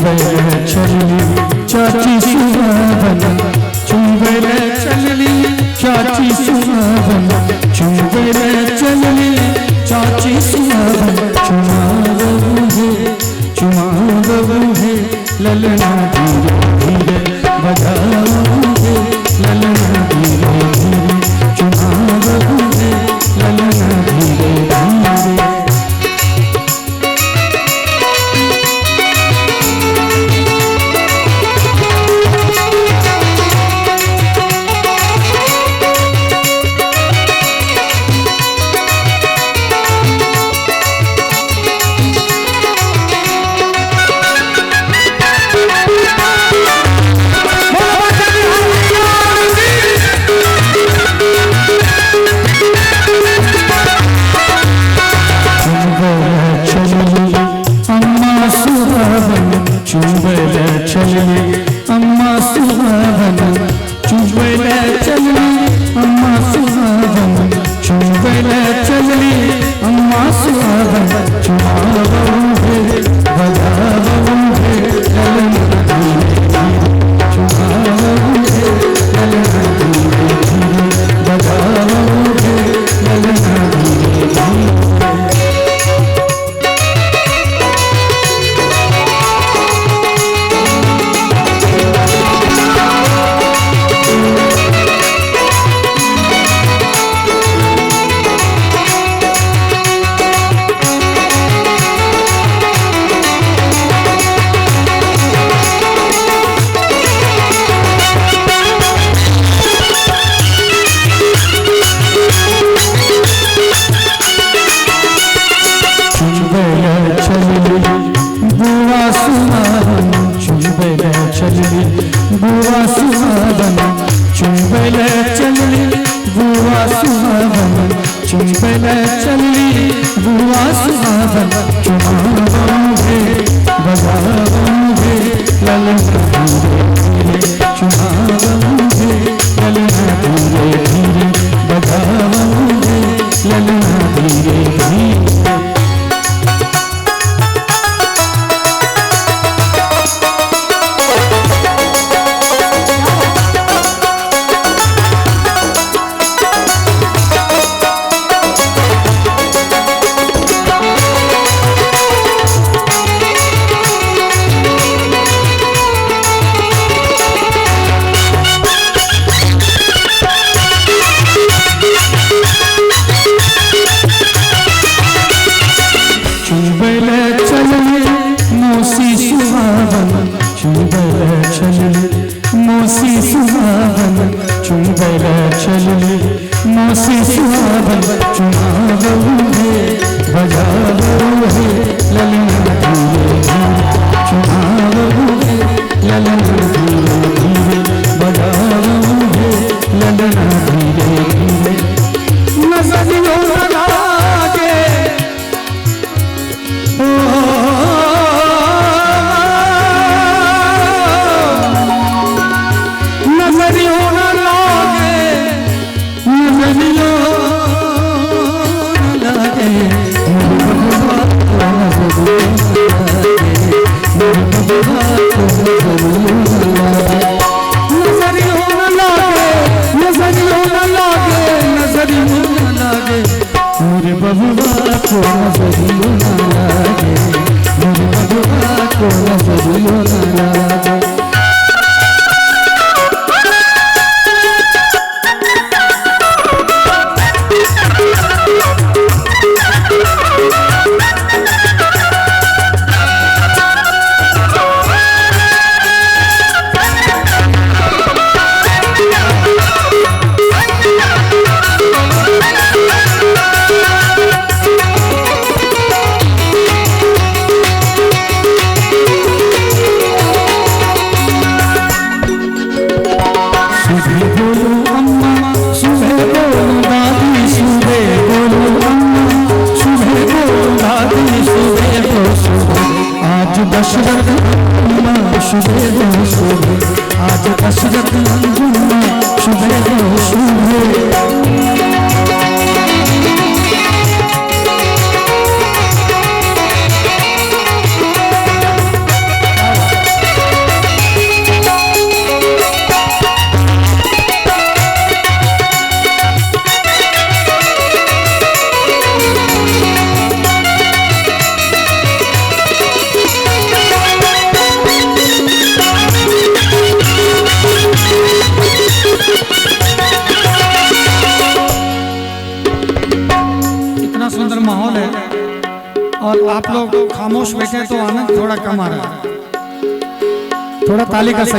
चलली चाची सुहावन चुंबल चलली चाची सुहावन चुंबल चलली चाची सुहावन चुमा बबू है ललना धीरे धीरे बजाओ है ललना धीरे धीरे चुमा बबू है ललना धीरे धीरे। चुंबल चलली अम्मा सुहावन चुंबल चलली अम्मा सुहावन चुंबल चलली अम्मा सुहावन चुमावू है बजावू है ललना धीरे धीरे चुमावू है ललना धीरे धीरे बजावू है ललना धीरे धीरे। बुआ सुहावन चुंबल चलली बुआ सुहावन चुंबल चलली बुआ सुहावन चुमावू है बजावू है ललना धीरे धीरे चुमावू है ललना धीरे धीरे बजावू है ललना धीरे धीरे। चुंबल चलली मौसी सुहावन चुंबल चलली मौसी सुहावन चुंबल चलली मौसी सुहावन चुमावू है बजावू है ललना धीरे धीरे चुमावू है ललना धीरे धीरे बजावू है ललना धीरे धीरे। नजरियों लागे नजरियों न लागे नजरियों न लागे नजरियों न लागे नजरियों न लागे नजरियों न लागे मेरे बबुआ को नजरियों न लागे मेरे बबुआ को नजरियों न लागे। दशरथ शुभे हो शुभे आज दशरथ शुभे हो शुभे। आप लोग खामोश बैठे तो आनंद थोड़ा कम आ रहा है। थोड़ा ताली का सही